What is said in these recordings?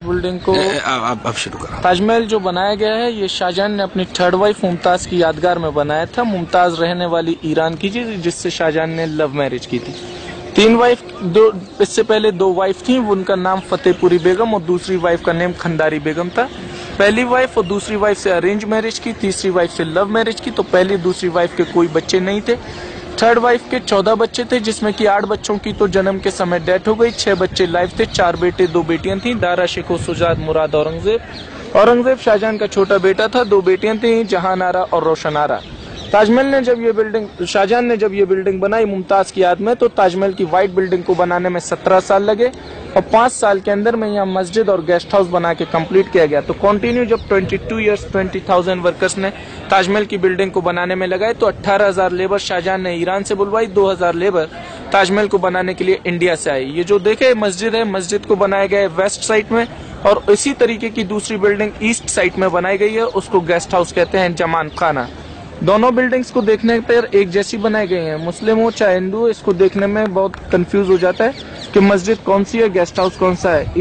Building को आप शुरू करो। ताजमहल जो बनाया गया है ये शाहजहां ने अपनी थर्ड वाइफ मुमताज की यादगार में बनाया था। मुमताज रहने वाली ईरान की थी, जिससे शाहजहां ने लव मैरिज की थी। 3 वाइफ, इससे पहले 2 वाइफ थी, उनका नाम फतेहपुरी बेगम और दूसरी वाइफ का नाम खंडारी बेगम था। पहली वाइफ और दूसरी वाइफ से अरेंज मैरिज की, तीसरी वाइफ से लव मैरिज की। तो पहली दूसरी वाइफ के कोई बच्चे नहीं थे। थर्ड वाइफ के 14 बच्चे थे, जिसमें कि 8 बच्चों की तो जन्म के समय डेथ हो गई, 6 बच्चे लाइव थे, 4 बेटे 2 बेटियां थी, दारा शिको सुजात मुराद औरंगजेब शाहजहां का छोटा बेटा था, 2 बेटियां थी, जहान आरा और रोशन आरा। शाहजहां ने जब ये बिल्डिंग बनाई मुमताज की याद में, तो ताजमहल की व्हाइट बिल्डिंग को बनाने में 17 साल लगे और 5 साल के अंदर में यहाँ मस्जिद और गेस्ट हाउस बना के कंप्लीट किया गया। तो कंटिन्यू जब 22 ईयर्स 20,000 वर्कर्स ने ताजमहल की बिल्डिंग को बनाने में लगाए, तो 18,000 लेबर शाहजहां ने ईरान से बुलवाई, 2,000 लेबर ताजमहल को बनाने के लिए इंडिया से आई। ये जो देखे मस्जिद है, मस्जिद को बनाया गया है वेस्ट साइड में, और इसी तरीके की दूसरी बिल्डिंग ईस्ट साइड में बनाई गई है, उसको गेस्ट हाउस कहते हैं, जमान खाना। दोनों बिल्डिंग्स को देखने पर एक जैसी बनाई गई हैं। मुस्लिम हो चाहे हिंदू, इसको देखने में बहुत कंफ्यूज हो जाता है कि मस्जिद कौन सी है, गेस्ट हाउस कौन सा है।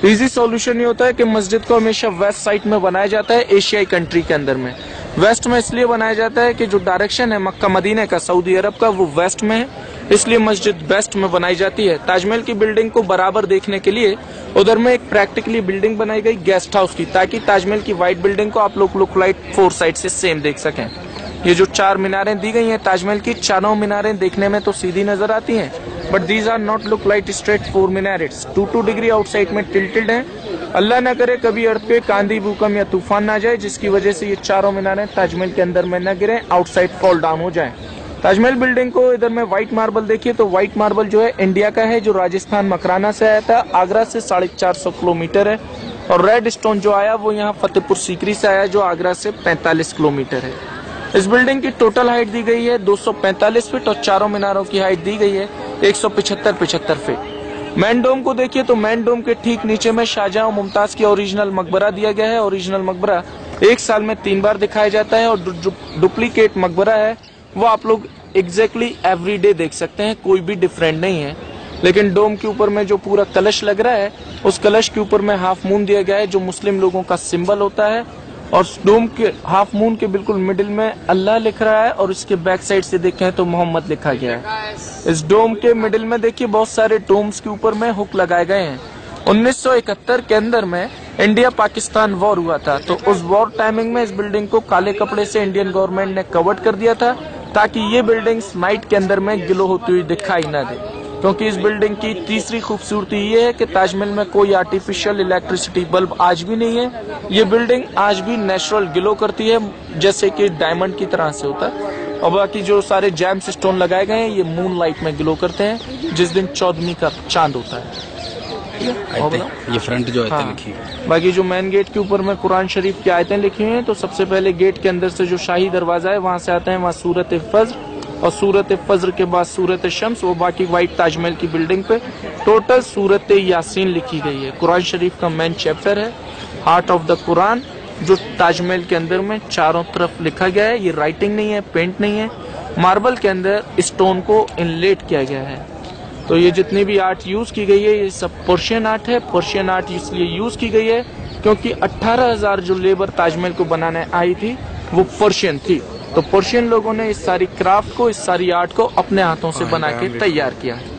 इजी सॉल्यूशन ये होता है कि मस्जिद को हमेशा वेस्ट साइड में बनाया जाता है एशियाई कंट्री के अंदर में। वेस्ट में इसलिए बनाया जाता है कि जो डायरेक्शन है मक्का मदीने का, सऊदी अरब का, वो वेस्ट में है, इसलिए मस्जिद वेस्ट में बनाई जाती है। ताजमहल की बिल्डिंग को बराबर देखने के लिए उधर में एक प्रैक्टिकली बिल्डिंग बनाई गई गेस्ट हाउस की, ताकि ताजमहल की व्हाइट बिल्डिंग को आप लोग लुक लाइक 4 साइड से सेम देख सकें। ये जो 4 मीनारें दी गई हैं ताजमहल की, चारों मीनारें देखने में तो सीधी नजर आती हैं, but these are not look like straight 4 minarets. 2 degree outside में टिल्टेड हैं। अल्लाह न करे कभी अर्थक्वेक, आंधी, भूकंप या तूफान ना जाए, जिसकी वजह से ये चारों मीनारें ताजमहल के अंदर में न गिरे, आउटसाइड फॉल डाउन हो जाए। ताजमहल बिल्डिंग को इधर में व्हाइट मार्बल देखिए, तो व्हाइट मार्बल जो है इंडिया का है, जो राजस्थान मकराना से आया था, आगरा से 450 किलोमीटर है। और रेड स्टोन जो आया वो यहाँ फतेहपुर सीकरी से आया, जो आगरा से 45 किलोमीटर है। इस बिल्डिंग की टोटल हाइट दी गई है 245 फीट और चारों मीनारों की हाइट दी गई है 175 फीट। मैन डोम को देखिए, तो मैन डोम के ठीक नीचे में शाहजहां और मुमताज की ओरिजिनल मकबरा दिया गया है। ओरिजिनल मकबरा 1 साल में 3 बार दिखाया जाता है, और डुप्लीकेट मकबरा है वो आप लोग एग्जैक्टली एवरीडे देख सकते हैं, कोई भी डिफरेंट नहीं है। लेकिन डोम के ऊपर में जो पूरा कलश लग रहा है, उस कलश के ऊपर में हाफ मून दिया गया है, जो मुस्लिम लोगों का सिंबल होता है। और डोम के हाफ मून के बिल्कुल मिडिल में अल्लाह लिख रहा है, और इसके बैक साइड से देखें तो मोहम्मद लिखा गया है। इस डोम के मिडिल में देखिए बहुत सारे डोम्स के ऊपर में हुक लगाए गए हैं। 1971 के अंदर में इंडिया पाकिस्तान वॉर हुआ था, तो उस वॉर टाइमिंग में इस बिल्डिंग को काले कपड़े से इंडियन गवर्नमेंट ने कवर्ड कर दिया था, ताकि ये बिल्डिंग्स नाइट के अंदर में ग्लो होती हुई दिखाई न दे। क्योंकि इस बिल्डिंग की तीसरी खूबसूरती ये है कि ताजमहल में कोई आर्टिफिशियल इलेक्ट्रिसिटी बल्ब आज भी नहीं है। ये बिल्डिंग आज भी नेचुरल ग्लो करती है, जैसे कि डायमंड की तरह से होता है। और बाकी जो सारे जैम्स स्टोन लगाए गए हैं, ये मून लाइट में ग्लो करते हैं, जिस दिन 14वीं का चांद होता है। ये फ्रंट जो आयतें लिखी है, बाकी जो मेन गेट के ऊपर में कुरान शरीफ की आयतें लिखी हुई हैं, तो सबसे पहले गेट के अंदर से जो शाही दरवाजा है वहां से आते हैं, वहाँ सूरत फज्र, और सूरत फज्र के बाद सूरत शम्स, वो बाकी व्हाइट ताजमहल की बिल्डिंग पे टोटल सूरत यासीन लिखी गई है। कुरान शरीफ का मेन चैप्टर है, हार्ट ऑफ द कुरान, जो ताजमहल के अंदर में चारों तरफ लिखा गया है। ये राइटिंग नहीं है, पेंट नहीं है, मार्बल के अंदर स्टोन को इनलेट किया गया है। तो ये जितनी भी आर्ट यूज की गई है, ये सब पर्शियन आर्ट है। पर्शियन आर्ट इसलिए यूज की गई है क्योंकि 18,000 जो लेबर ताजमहल को बनाने आई थी वो पर्शियन थी। तो पर्शियन लोगों ने इस सारी क्राफ्ट को, इस सारी आर्ट को अपने हाथों से बना के तैयार किया है।